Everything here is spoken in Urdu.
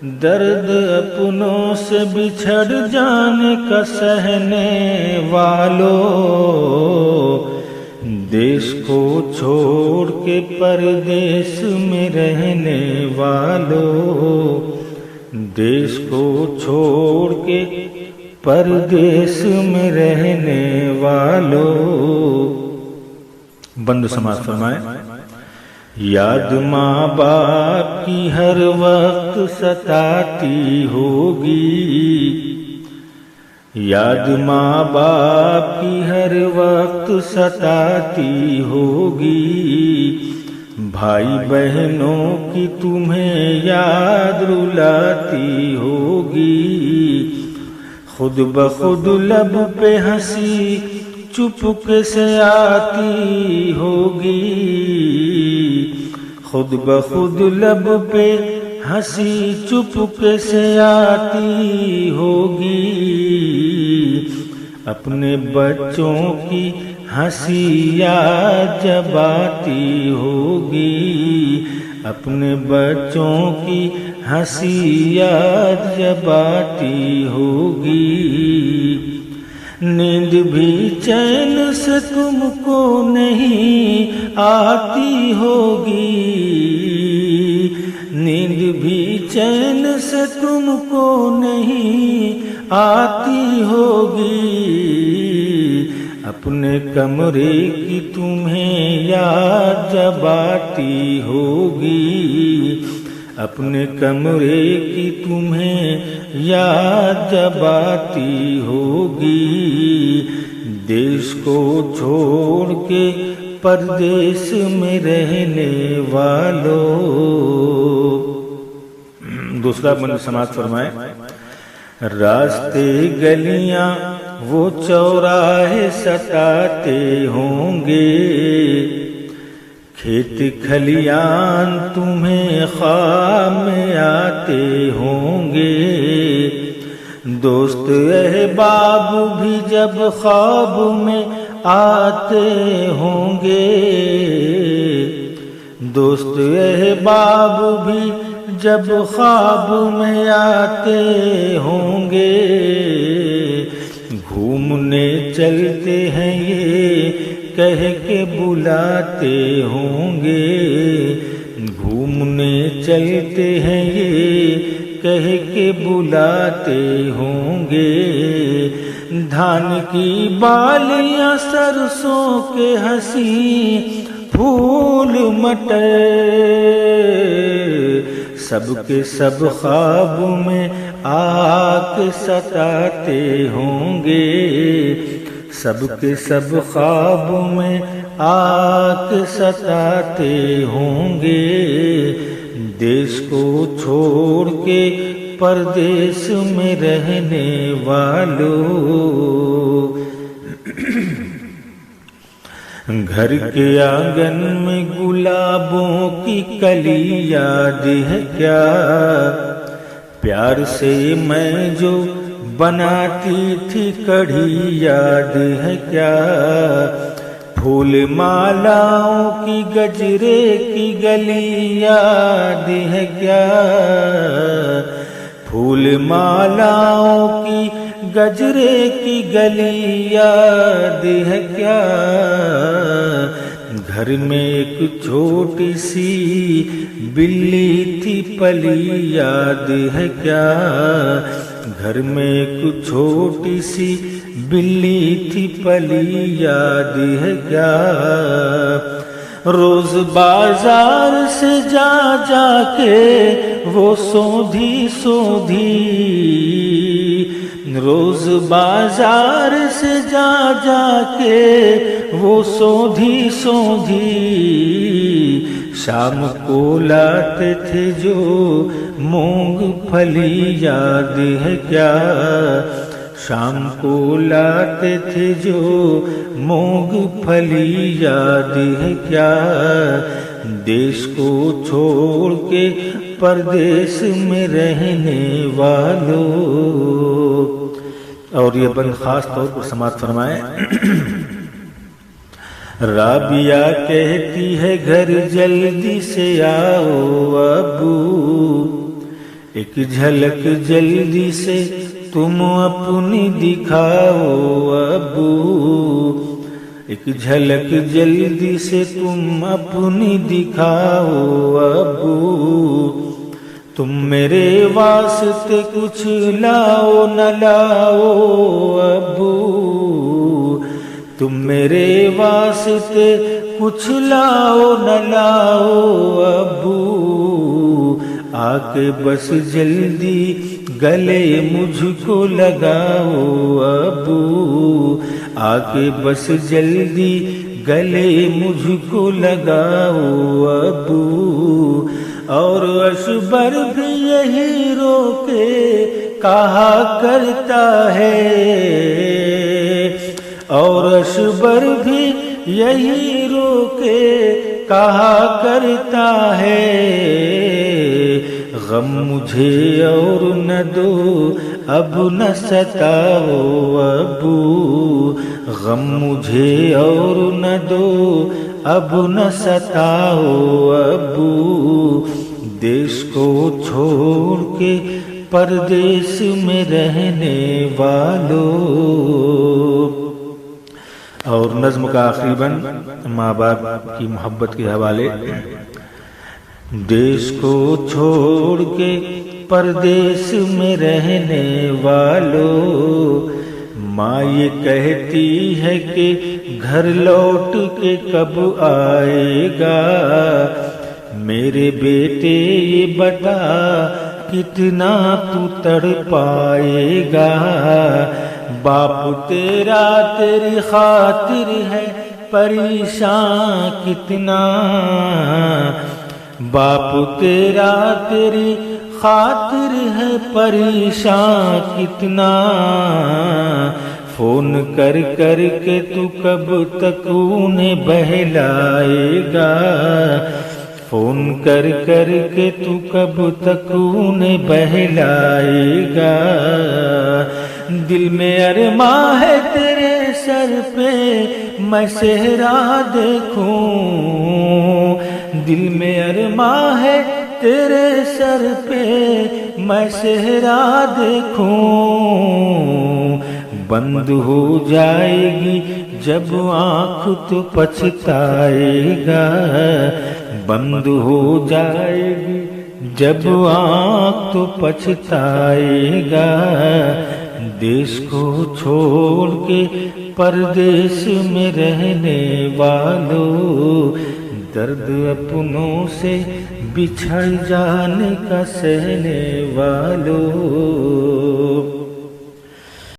درد اپنوں سے بچھڑ جانے کا سہنے والوں، دیش کو چھوڑ کے پردیس میں رہنے والوں، دیش کو چھوڑ کے پردیس میں رہنے والوں۔ بند سماعت فرمائے۔ یاد ماں باپ کی ہر وقت ستاتی ہوگی، یاد ماں باپ کی ہر وقت ستاتی ہوگی، بھائی بہنوں کی تمہیں یاد رلاتی ہوگی، خود بخود لب پہ ہنسی چپکے سے آتی ہوگی، خود بخود لب پہ ہنسی چپکے سے آتی ہوگی، اپنے بچوں کی ہنسی یاد جب آتی ہوگی، اپنے بچوں کی ہنسی یاد جب آتی ہوگی، نیند بھی چین سے تم کو نہیں آتی ہوگی، نیند بھی چین سے تم کو نہیں آتی ہوگی، اپنے کمرے کی تمہیں یاد جب آتی ہوگی، اپنے کمرے کی تمہیں یاد جب آتی ہوگی، دیش کو چھوڑ کے پردیس میں رہنے والوں۔ دوسرا بند سماعت فرمائے۔ راستے گلیاں وہ چوراہے ستاتے ہوں گے، کھیت کھلیان تمہیں خواب میں آتے ہوں گے، دوست احباب بھی جب خواب میں آتے ہوں گے، دوست احباب بھی جب خواب میں آتے ہوں گے، گھومنے چلتے ہیں یہ کہہ کے بلاتے ہوں گے، گھومنے چلتے ہیں یہ کہہ کے بلاتے ہوں گے، دھان کی بالیاں سرسوں کے ہنسی پھول مٹر، سب کے سب خواب میں آ کے ستاتے ہوں گے، سب کے سب خواب میں آ کے ستاتے ہوں گے، دیش کو چھوڑ کے پردیس میں رہنے والوں، گھر کے آنگن میں گلابوں کی کلی یاد ہے کیا، پیار سے میں جو بناتی تھی کڑھی یاد ہے کیا، پھول مالاؤں کی گجرے کی گلی یاد ہے کیا، پھول مالاؤں کی گجرے کی گلی یاد ہے کیا، گھر میں ایک چھوٹی سی بلی تھی پلی یاد ہے کیا، گھر میں ایک چھوٹی سی بلی تھی پلی یاد ہے کیا، روز بازار سے جا جا کے وہ سوندھی سوندھی، روز بازار سے جا جا کے وہ سوندھی سوندھی، شام کو لاتے تھے جو مونگ پھلی یاد ہے کیا، شام کو لاتے تھے جو مونگ پھلی یاد ہے کیا، دیش کو چھوڑ کے پردیس میں رہنے والوں۔ اور یہ بند خاص طور پر سماعت فرمائے۔ رابعہ کہتی ہے گھر جلدی سے آؤ ابو، ایک جھلک جلدی سے تم اپنی دکھاؤ ابو، ایک جھلک جلدی سے تم اپنی دکھاؤ ابو، تم میرے واسطے کچھ لاؤ نہ لاؤ ابو، تم میرے واسطے کچھ لاؤ نہ لاؤ ابو، آ کے بس جلدی گلے مجھ کو لگاؤ ابو، آ کے بس جلدی گلے مجھ کو لگاؤ ابو، اور اشبر بھی یہی رو کے کہا کرتا ہے، اور اشبر بھی یہی رو کے کہا کرتا ہے، غم مجھے اور نہ دو اب نہ ستاؤ ابو، غم مجھے اور نہ دو اب نہ ستاؤ ابو، دیش کو چھوڑ کے پردیس میں رہنے والوں۔ اور نظم کا آخری بند ماں باپ کی محبت کے حوالے، دیش کو چھوڑ کے پردیس میں رہنے والوں، ماں یہ کہتی ہے کہ گھر لوٹ کے کب آئے گا، میرے بیٹے یہ بتا کتنا تو تڑ پائے گا، باپ تیرا تیری خاطر ہے پریشان کتنا، باپ تیرا تیری خاطر ہے پریشان کتنا، فون کر کر کے تو کب تک انہیں بہلائے گا، فون کر کر کے تو کب تک انہیں بہلائے گا، دل میں ارماں ہے تیرے سر پہ میں صحرا دیکھوں، دل میں ارماں ہے تیرے سر پہ میں صحرا دیکھوں، بند ہو جائے گی جب آنکھ تو پچھتائے گا، بند ہو جائے گی جب آنکھ تو پچھتائے گا، دیش کو چھوڑ کے پردیس میں رہنے والوں، درد اپنوں سے بچھڑ جانے کا سہنے والوں۔